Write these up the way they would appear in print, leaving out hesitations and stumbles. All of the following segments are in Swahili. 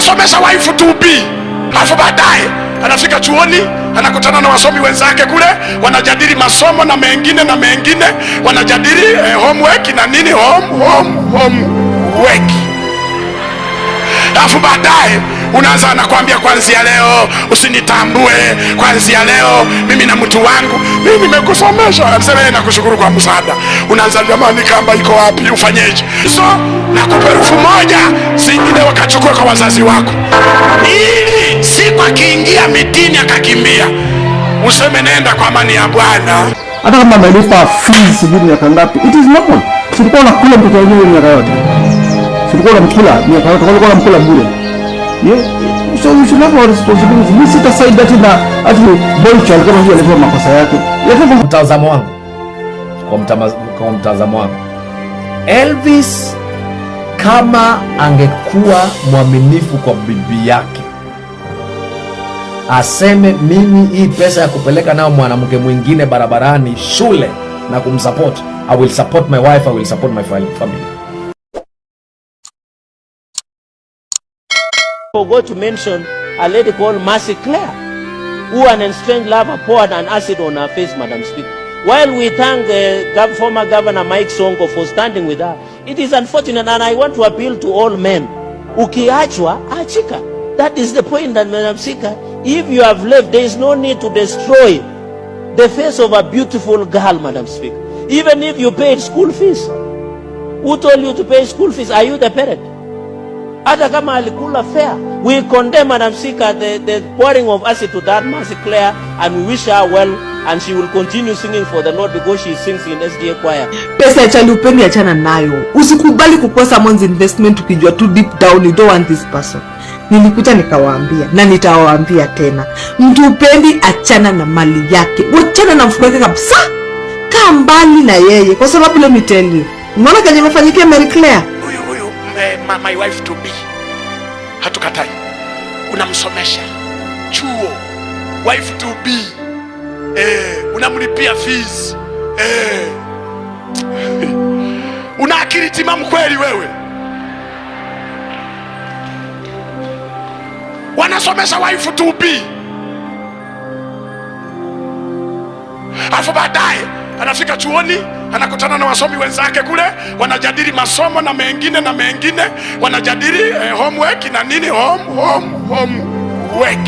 Wanasomesha wife to be, alafu baadaye anafika chuoni anakutana na wasomi wenzake kule, wanajadili masomo na mengine, wanajadili homework na nini, homework. Alafu baadaye unaanza anakuambia kwanzia leo usinitambue, kwanzia leo mimi na mtu wangu, mimi nimekusomesha. Anasema yeye nakushukuru kwa msaada. Unaanza jamani, kamba iko wapi, ufanyeje? So nakupa 1000 zingine wakachukua kwa wazazi wako, ili siku akiingia mitini akakimbia useme nenda kwa amani ya Bwana. Hata kama amelipa fees zingine ya kangapi, it is normal. Sikuwa nakula mtoto wangu miaka yote, sikuwa namkula miaka yote, kwa namkula bure. Yeah, so we should have our responsibility. We sit aside that na actually boy child kama hiyo alifanya makosa yake. Mtazamo wangu, kwa mtazamo wangu, Elvis kama angekuwa mwaminifu kwa bibi yake, aseme mimi hii pesa ya kupeleka nao mwanamke mwingine barabarani shule na kumsupport, I will support my wife, I will support my family. Forgot to mention a lady called Mercy Claire, who an estranged lover poured an acid on her face, Madam Speaker. While we thank former Governor Mike Sonko for standing with her, it is unfortunate, and I want to appeal to all men. Ukiachwa, achika. That is the point, that Madam Speaker, if you have left, there is no need to destroy the face of a beautiful girl, Madam Speaker. Even if you paid school fees. Who told you to pay school fees? Are you the parent? Hata kama alikula fair, we condemn, Madam Speaker, the pouring of acid to that Mercy Claire, and we wish her well, and she will continue singing for the Lord because she sings in SDA choir. Pesa ya chali upendi achana nayo. Usikubali kukosa someone's investment ukijua too deep down you don't want this person. Nilikuja nikawaambia na nitawaambia tena. Mtu upendi achana na mali yake. Wachana na mfuko wake kabisa. Kaa mbali na yeye kwa sababu let me tell you. Unaona kaje mafanyikia Mary Claire? My wife to be, hatukatai, unamsomesha chuo, wife to be, unamlipia fees, una akili timamu kweli wewe? Wanasomesha wife to be, alafu baadaye anafika chuoni anakutana na wasomi wenzake kule, wanajadili masomo na mengine, wanajadili homework na nini, homework.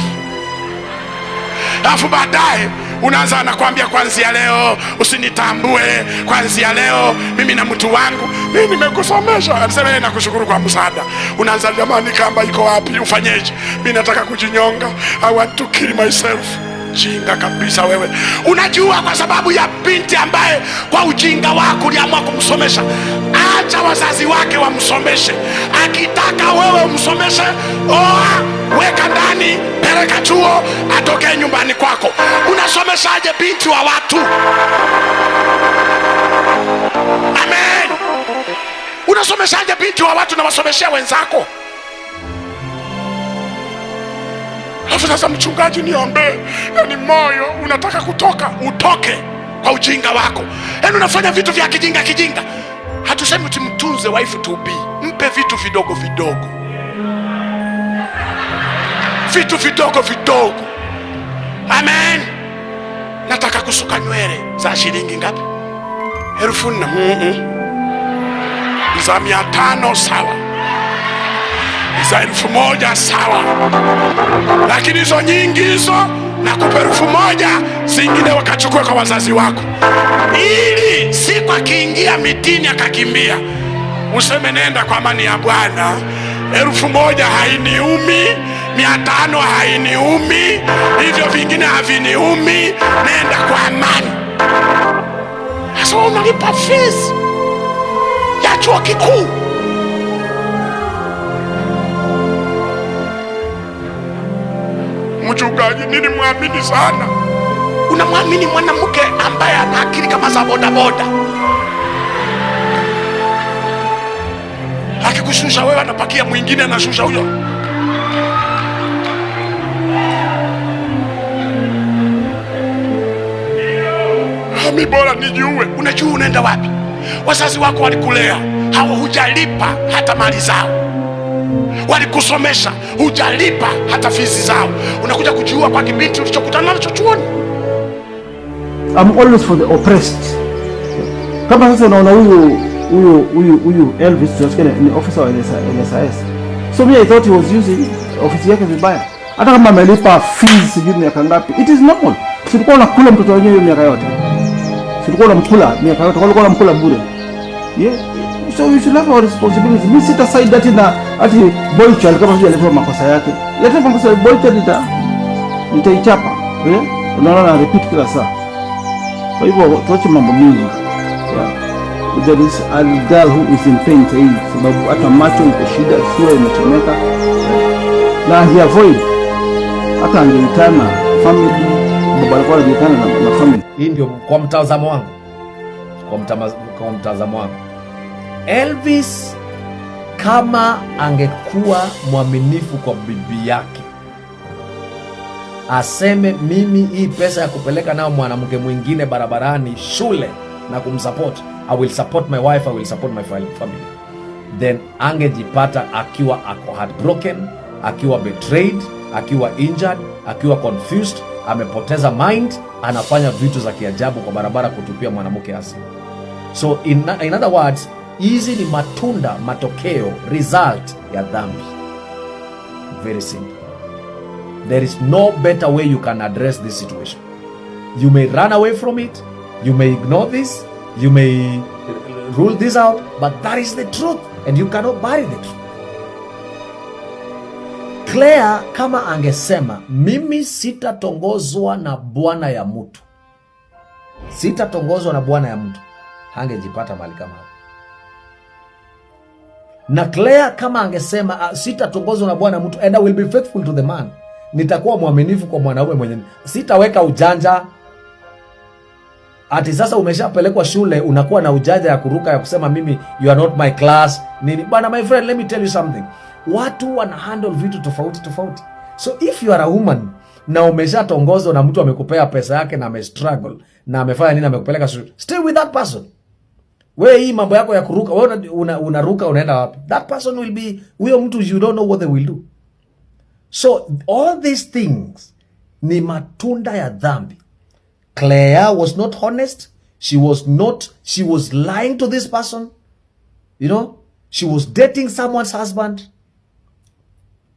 Alafu baadaye unaanza anakuambia kwanzia leo usinitambue, kwanzia leo mimi na mtu wangu, mimi nimekusomesha. Anasema yeye nakushukuru kwa msaada. Unaanza jamani, kamba iko wapi, ufanyeje? Mimi nataka kujinyonga, I want to kill myself. Jinga kabisa wewe. Unajua kwa sababu ya binti ambaye kwa ujinga wako uliamua kumsomesha, acha wazazi wake wamsomeshe. Akitaka wewe umsomeshe, oa, weka ndani, peleka chuo, atoke nyumbani kwako. Unasomeshaje binti wa watu? Amen. Unasomeshaje binti wa watu na wasomeshia wenzako? Sasa mchungaji, niombe, yani moyo unataka kutoka, utoke kwa ujinga wako. Yani unafanya vitu vya kijinga. Hatusemi utimtunze wife to be, mpe vitu vidogo vidogo. Amen. Nataka kusuka nywele za shilingi ngapi? 1000. Za 500 sawa, za 1000 sawa, lakini hizo nyingi hizo nakupa 1000 zingine wakachukua kwa wazazi wako, ili siku akiingia mitini akakimbia useme nenda kwa amani ya Bwana. 1000 hainiumi, 500 hainiumi, hivyo vingine haviniumi, nenda kwa amani. Sasa unalipa fees ya chuo kikuu. Mchungaji, nini muamini sana? Unamwamini mwanamke ambaye ana akili kama za bodaboda. Akikushusha wewe anapakia mwingine, anashusha huyo. Mimi bora nijue. Unajua unaenda wapi? Wazazi wako walikulea, hawajalipa hata mali zao. walikusomesha, hujalipa hata fizi zao, unakuja kujiua kwa kibiti ulichokutana nacho chuoni. I'm always for the oppressed. Kama sasa unaona huyu Elvis tunasikia ni officer wa NSIS. So me I thought he was using office yake vibaya. Hata kama amelipa fees sijui miaka ngapi, it is normal. Silikuwa unakula mtoto wenyewe hiyo miaka yote. Silikuwa unamkula miaka yote, kwa unamkula bure. Yeah. So we should have our responsibility. Mimi sita side that na ati boy child kama sio alifanya makosa yake. Leta makosa boy child nitaichapa. Unaona na repeat kila saa. Kwa hivyo tuache mambo mingi. There is a girl who is in pain today, sababu hata macho iko shida, sura imechomeka, na angeavoid hata angeitana family, baba alikuwa anaitana na family. Hii ndio kwa mtazamo wangu, kwa mtazamo wangu, Elvis kama angekuwa mwaminifu kwa bibi yake, aseme mimi hii pesa ya kupeleka nao mwanamke mwingine barabarani shule na kumsupport, I will support my wife, I will support my family, then angejipata akiwa ako heartbroken, akiwa betrayed, akiwa injured, akiwa confused, amepoteza mind, anafanya vitu za kiajabu kwa barabara kutupia mwanamke asili. So in other words, hizi ni matokeo, result ya dhambi. Very simple. There is no better way you can address this situation. You may run away from it, you may ignore this, you may rule this out, but that is the truth and you cannot bury the truth. Claire kama angesema mimi sitatongozwa na bwana ya mtu, sitatongozwa na bwana ya mtu, hangejipata mali kama hapo. Na Claire kama angesema sitatongozwa na bwana ya mtu and I will be faithful to the man, nitakuwa mwaminifu kwa mwanaume mwenye, sitaweka ujanja. Ati sasa umeshapelekwa shule unakuwa na ujanja ya kuruka ya kusema mimi you are not my class nini bana. My friend, let me tell you something, watu wana handle vitu tofauti tofauti. So if you are a woman na umeshatongozwa na mtu amekupea pesa yake na amestruggle na amefanya nini, amekupeleka shule, stay with that person. Wewe hii mambo yako ya kuruka, wewe unaruka unaenda wapi? That person will be, huyo mtu you don't know what they will do. So all these things ni matunda ya dhambi. Claire was not honest. She was lying to this person. You know, she was dating someone's husband.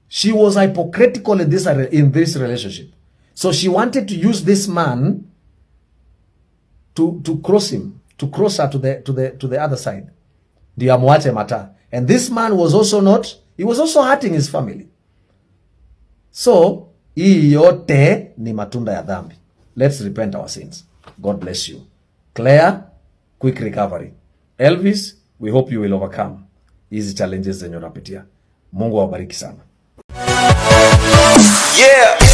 She was hypocritical in this relationship. So she wanted to use this man to cross him, to cross her to the other side. Ndio amwache mata. And this man was also he was also hurting his family. So hii yote ni matunda ya dhambi. Let's repent our sins. God bless you. Claire, quick recovery. Elvis, we hope you will overcome hizi challenges zenye unapitia. Mungu awabariki sana. Yeah.